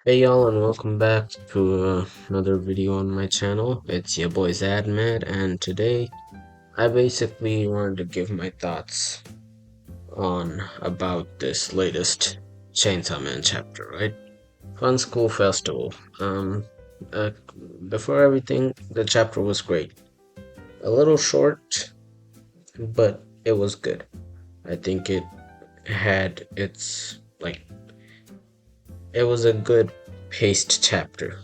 Hey y'all, and welcome back to another video on my channel. It's your boy Zadmad, and today I basically wanted to give my thoughts on about this latest Chainsaw Man chapter, right? Fun School Festival. Uh, Before everything, the chapter was great. A little short, but it was good. I think it was a good paced chapter,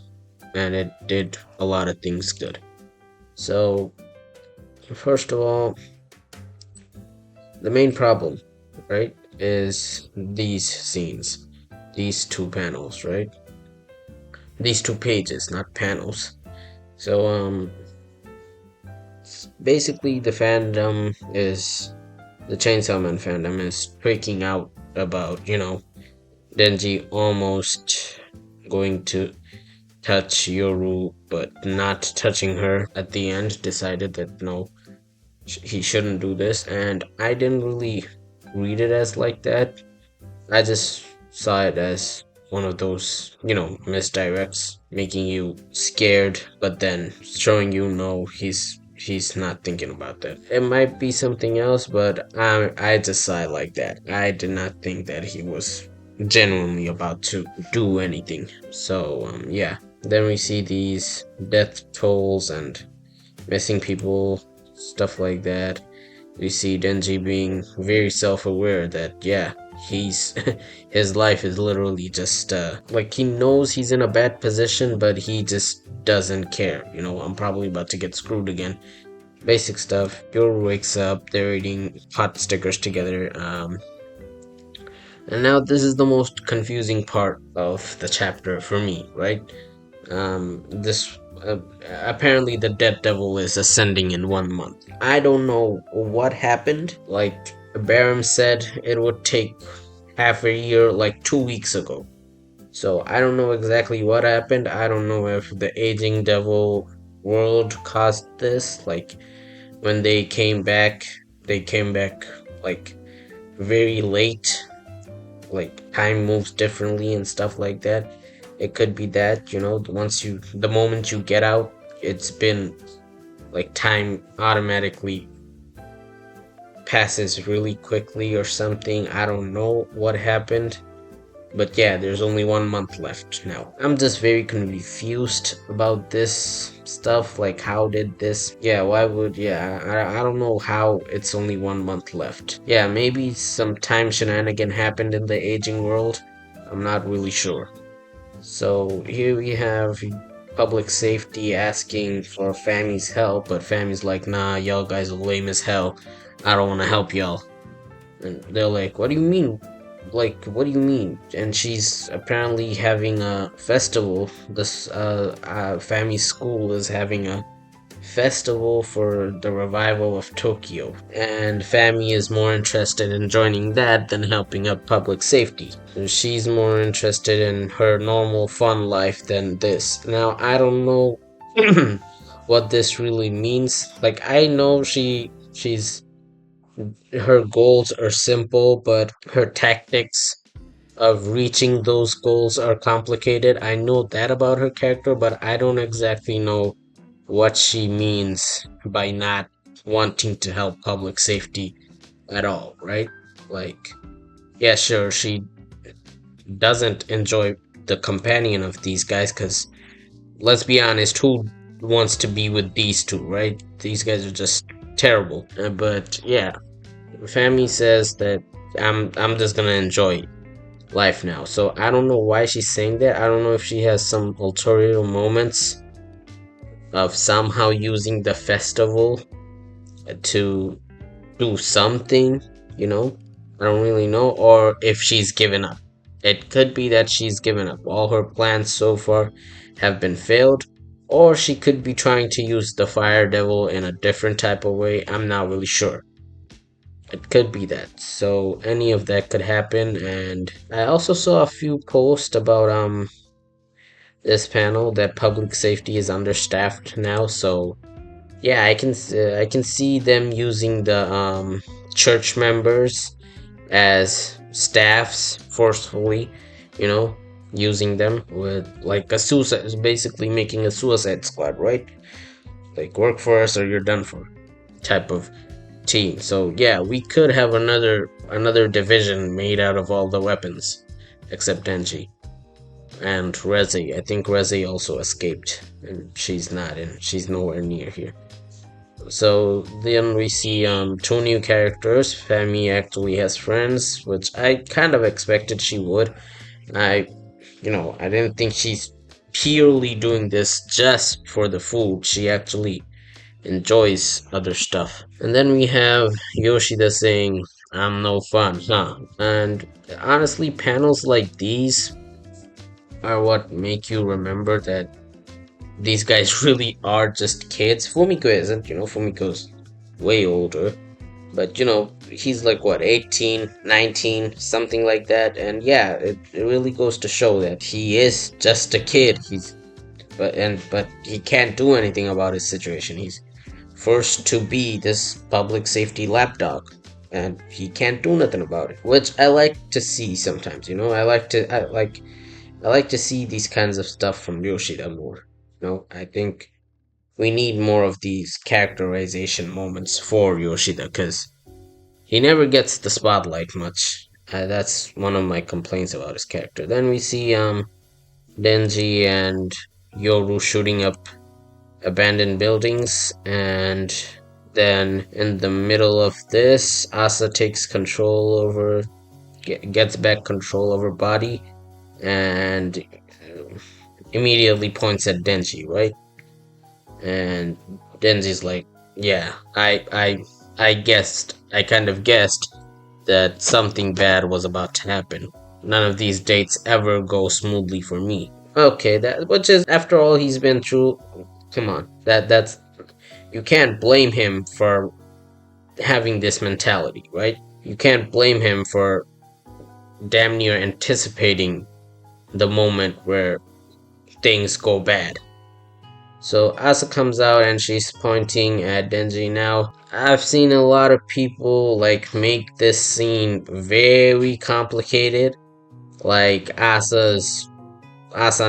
and it did a lot of things good. So, first of all, the main problem, right, is these scenes, these two panels, right? These two pages, not panels. So, basically, the Chainsaw Man fandom is freaking out about, Denji almost going to touch Yoru, but not touching her at the end, decided that no, he shouldn't do this, and I didn't really read it as like that. I just saw it as one of those, misdirects, making you scared, but then showing you no, he's not thinking about that. It might be something else, but I just saw it like that. I did not think that he was genuinely about to do anything. So yeah. Then we see these death tolls and missing people, stuff like that. We see Denji being very self-aware that yeah, he's his life is literally just like he knows he's in a bad position, but he just doesn't care. I'm probably about to get screwed again. Basic stuff. Yoru wakes up, they're eating hot stickers together. And now this is the most confusing part of the chapter for me, right? This apparently the dead devil is ascending in 1 month. I don't know what happened. Like Barum said, it would take half a year, like 2 weeks ago. So I don't know exactly what happened. I don't know if the aging devil world caused this. Like when they came back like very late, like time moves differently and stuff like that. It could be that, the moment you get out, it's been like time automatically passes really quickly or something. I don't know what happened. But yeah, there's only 1 month left now. I'm just very confused about this stuff. Like, how did this? Yeah, why would? Yeah, I don't know how it's only 1 month left. Yeah, maybe some time shenanigan happened in the aging world. I'm not really sure. So here we have public safety asking for Fammy's help, but Fammy's like, nah, y'all guys are lame as hell. I don't want to help y'all. And they're like, what do you mean? Like, what do you mean? And she's apparently having a festival. This Fami's school is having a festival for the revival of Tokyo. And Fami is more interested in joining that than helping out public safety. She's more interested in her normal fun life than this. Now, I don't know what this really means. Like, I know she's her goals are simple, but her tactics of reaching those goals are complicated. I know that about her character, but I don't exactly know what she means by not wanting to help public safety at all, right? Like, yeah, sure, she doesn't enjoy the companion of these guys because let's be honest, who wants to be with these two, right? These guys are just terrible. But yeah, Fami says that I'm just gonna enjoy life now. So I don't know why she's saying that. I don't know if she has some ulterior moments of somehow using the festival to do something, you know? I don't really know. Or if she's given up. It could be that she's given up. All her plans so far have been failed. Or she could be trying to use the Fire Devil in a different type of way. I'm not really sure. It could be that. So any of that could happen. And I also saw a few posts about this panel that public safety is understaffed now. So yeah, I can see them using the church members as staffs forcefully, you know, using them with like a suicide, basically making a suicide squad, right? Like work for us or you're done for type of team. So yeah, we could have another division made out of all the weapons except Denji and Rezi. I think Rezi also escaped and she's nowhere near here. So then we see two new characters. Femi actually has friends, which I kind of expected she would. I I didn't think she's purely doing this just for the food. She actually enjoys other stuff. And then we have Yoshida saying, "I'm no fun, huh?" And honestly, panels like these are what make you remember that these guys really are just kids. Fumiko isn't, Fumiko's way older. But, he's like what, 18, 19, something like that. And yeah, it really goes to show that he is just a kid. But he can't do anything about his situation. He's forced to be this public safety lapdog, and he can't do nothing about it, which I like to see sometimes. I like to see these kinds of stuff from Yoshida more. I think we need more of these characterization moments for Yoshida because he never gets the spotlight much. That's one of my complaints about his character. Then we see Denji and Yoru shooting up abandoned buildings, and then in the middle of this, Asa takes control over, gets back control over body, and immediately points at Denji, right? And Denji's like, "Yeah, I kind of guessed that something bad was about to happen. None of these dates ever go smoothly for me." Okay, that which is after all he's been through. Come on, that's you can't blame him for having this mentality, right? You can't blame him for damn near anticipating the moment where things go bad. So Asa comes out and she's pointing at Denji now. I've seen a lot of people like make this scene very complicated. Like Asa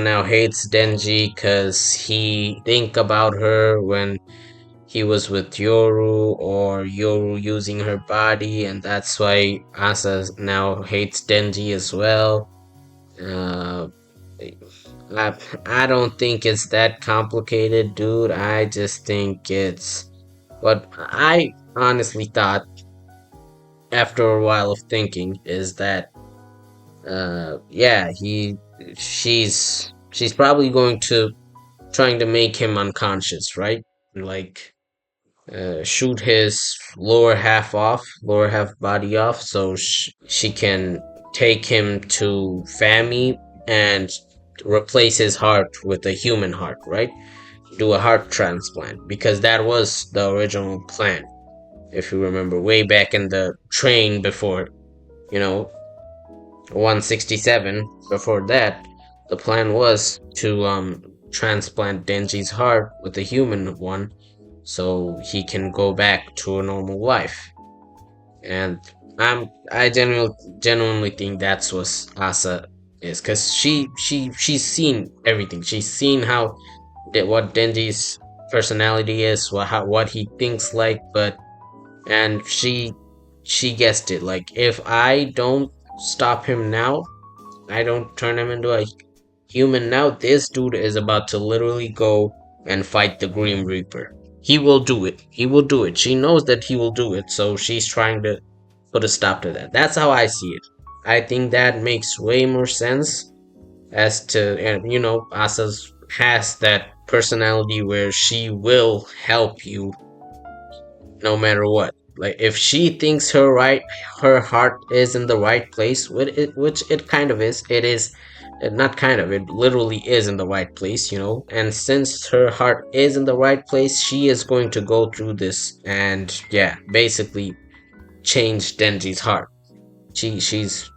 now hates Denji because he think about her when he was with Yoru, or Yoru using her body, and that's why Asa now hates Denji as well. Uh, I don't think it's that complicated, dude. I just think it's what I honestly thought after a while of thinking is that yeah, she's probably going to trying to make him unconscious, right? Like shoot his lower half body off, so she can take him to Fami and replace his heart with a human heart, right? Do a heart transplant, because that was the original plan. If you remember, way back in the train before, you know, 167, before that, the plan was to transplant Denji's heart with a human one so he can go back to a normal life. And I genuinely think that's what Asa is, because she's seen everything. She's seen what Denji's personality is, what he thinks like, and she guessed it. Like, if I don't stop him now, I don't turn him into a human now, this dude is about to literally go and fight the Grim Reaper. He will do it. He will do it. She knows that he will do it, so she's trying to put a stop to that. That's how I see it. I think that makes way more sense as to, and Asa's has that personality where she will help you no matter what. Like, if she thinks her heart is in the right place, which it kind of is. It is not kind of, it literally is in the right place, and since her heart is in the right place, she is going to go through this and, yeah, basically change Denji's heart. She's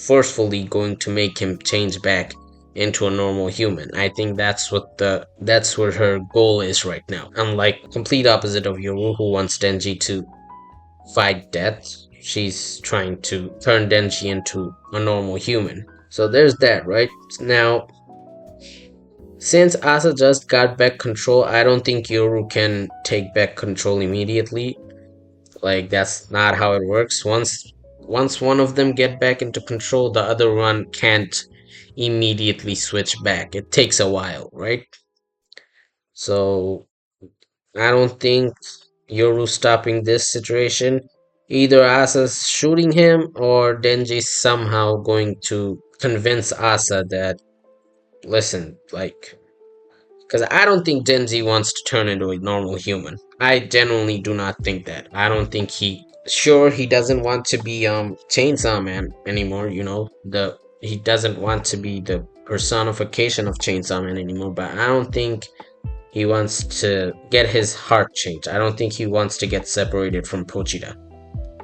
forcefully going to make him change back into a normal human. I think that's what her goal is right now. Unlike complete opposite of Yoru, who wants Denji to fight death, she's trying to turn Denji into a normal human. So there's that, right? Now, since Asa just got back control, I don't think Yoru can take back control immediately. Like that's not how it works. Once one of them get back into control, the other one can't immediately switch back. It takes a while, right? So I don't think Yoru stopping this situation. Either Asa's shooting him or Denji's somehow going to convince Asa that listen, like because I don't think Denji wants to turn into a normal human. I genuinely do not think that. I don't think sure he doesn't want to be Chainsaw Man anymore, he doesn't want to be the personification of Chainsaw Man anymore, but I don't think he wants to get his heart changed. I don't think he wants to get separated from Pochita.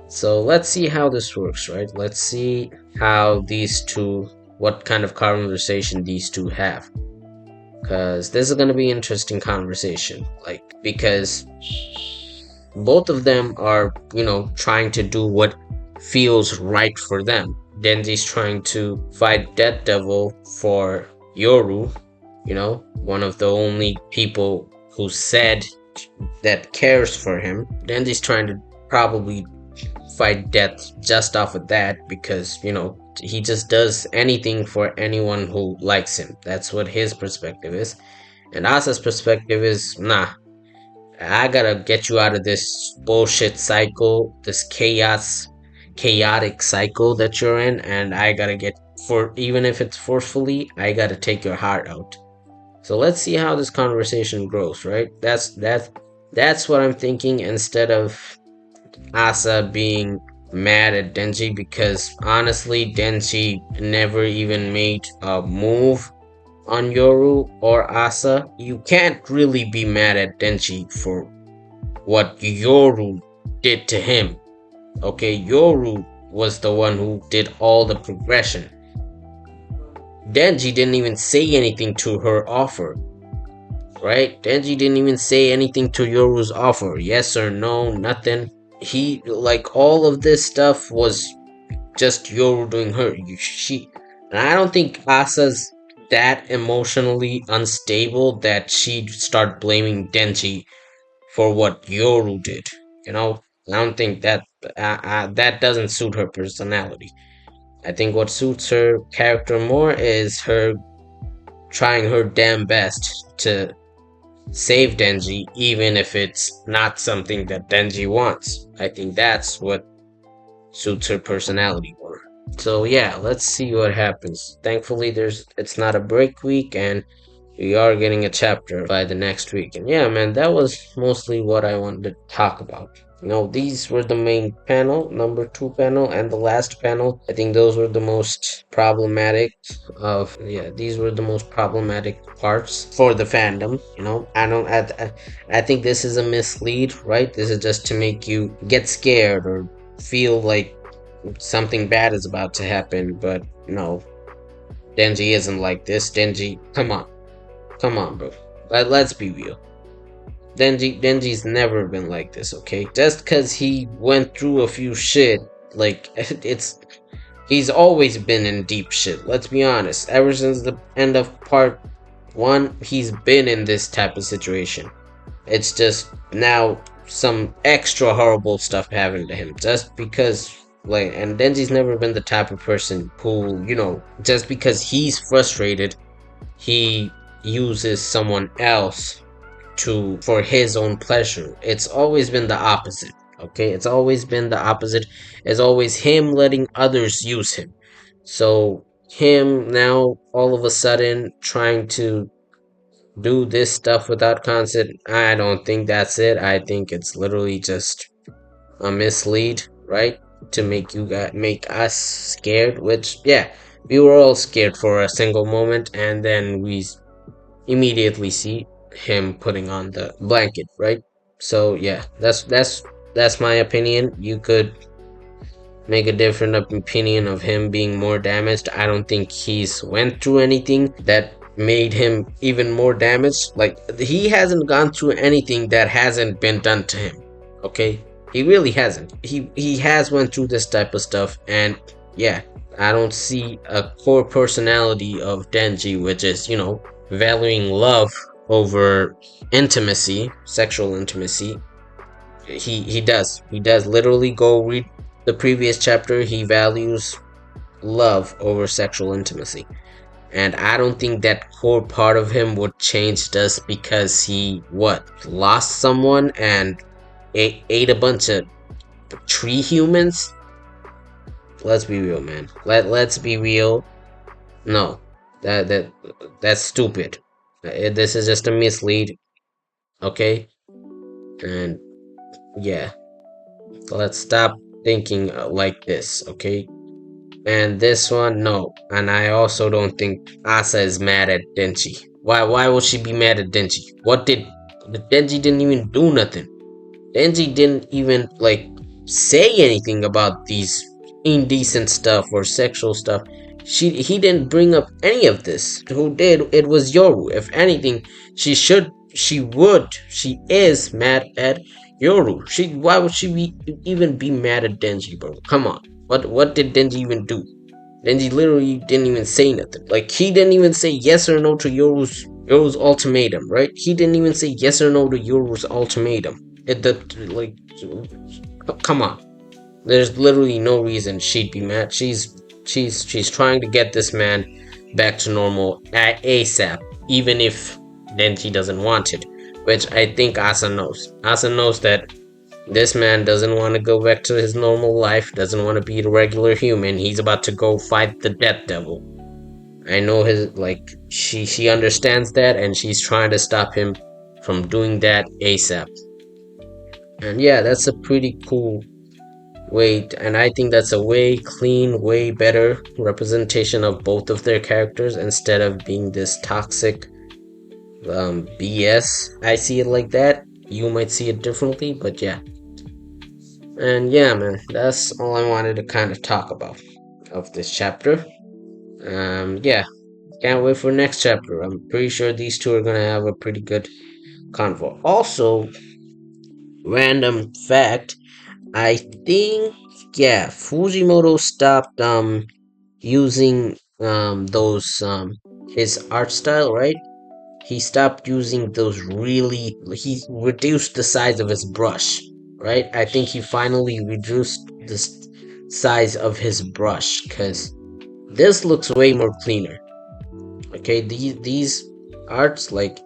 So let's see how this works, right? Let's see how what kind of conversation these two have. Because this is going to be an interesting conversation. Because both of them are, trying to do what feels right for them. Denji's trying to fight Death Devil for Yoru, one of the only people who said that cares for him. Denji's trying to probably fight death just off of that because, he just does anything for anyone who likes him. That's what his perspective is. And Asa's perspective is, nah, I gotta get you out of this bullshit cycle, this chaotic cycle that you're in, and I gotta even if it's forcefully, I gotta take your heart out. So let's see how this conversation grows, right? That's what I'm thinking instead of Asa being mad at Denji because honestly, Denji never even made a move on Yoru or Asa. You can't really be mad at Denji for what Yoru did to him. Okay, Yoru was the one who did all the progression. Denji didn't even say anything to her offer. Right? Denji didn't even say anything to Yoru's offer. Yes or no, nothing. All of this stuff was just Yoru doing her. And I don't think Asa's that emotionally unstable that she'd start blaming Denji for what Yoru did. I don't think that doesn't suit her personality. I think what suits her character more is her trying her damn best to save Denji, even if it's not something that Denji wants. I think that's what suits her personality more. So yeah, let's see what happens. Thankfully, it's not a break week, and we are getting a chapter by the next week. And yeah, man, that was mostly what I wanted to talk about. These were the main panel, number 2 panel, and the last panel. I think those were the most problematic these were the most problematic parts for the fandom. I think this is a mislead, right? This is just to make you get scared or feel like something bad is about to happen, but no, Denji isn't like this. Denji, come on, bro. Let's be real. Denji's never been like this, okay? Just cause he went through a few shit, he's always been in deep shit. Let's be honest. Ever since the end of part 1, he's been in this type of situation. It's just now some extra horrible stuff happened to him. Just because, and Denji's never been the type of person who, just because he's frustrated, he uses someone else for his own pleasure. It's always been the opposite. Okay, it's always been the opposite. It's always him letting others use him. So him now all of a sudden trying to do this stuff without consent, I don't think that's it. I think it's literally just a mislead, right? To make us scared, which yeah, we were all scared for a single moment, and then we immediately see him putting on the blanket, right? So yeah, that's my opinion. You could make a different opinion of him being more damaged. I don't think he's went through anything that made him even more damaged. He hasn't gone through anything that hasn't been done to him. Okay? He really hasn't. He has went through this type of stuff, and yeah, I don't see a core personality of Denji, which is, valuing love over intimacy, sexual intimacy. He does literally go read the previous chapter. He values love over sexual intimacy. And I don't think that core part of him would change just because he lost someone and ate a bunch of tree humans. Let's be real, man. Let's be real. No, that's stupid. This is just a mislead, okay? And yeah, let's stop thinking like this, okay? And this one, no. And I also don't think Asa is mad at Denji. Why would she be mad at Denji? Denji didn't even do nothing. Denji didn't even say anything about these indecent stuff or sexual stuff. He didn't bring up any of this. Who did? It was Yoru. If anything, she is mad at Yoru. Why would she even be mad at Denji, bro? Come on. What did Denji even do? Denji literally didn't even say nothing. Like, he didn't even say yes or no to Yoru's ultimatum, right? He didn't even say yes or no to Yoru's ultimatum. Come on. There's literally no reason she'd be mad. She's trying to get this man back to normal ASAP, even if Denji doesn't want it, which I think Asa knows. Asa knows that this man doesn't want to go back to his normal life, doesn't want to be a regular human. He's about to go fight the Death Devil. I know she understands that, and she's trying to stop him from doing that ASAP. And yeah, that's a pretty cool way, and I think that's a way clean, way better representation of both of their characters instead of being this toxic BS. I see it like that. You might see it differently, but yeah. And yeah, man, that's all I wanted to kind of talk about of this chapter. Yeah, can't wait for next chapter. I'm pretty sure these two are gonna have a pretty good convo. Also, random fact, I think, yeah, Fujimoto stopped using those his art style, right? He stopped using those really, he reduced the size of his brush, right? I think he finally reduced the size of his brush because this looks way more cleaner. Okay, these arts, like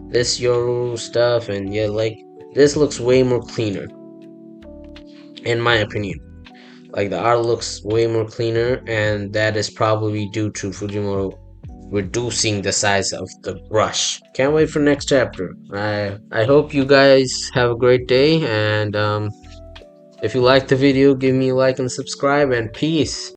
this Yoru stuff, and yeah, like this looks way more cleaner in my opinion. Like, the art looks way more cleaner, and that is probably due to Fujimoto reducing the size of the brush. Can't wait for next chapter. I hope you guys have a great day, and if you liked the video, give me a like and subscribe, and peace.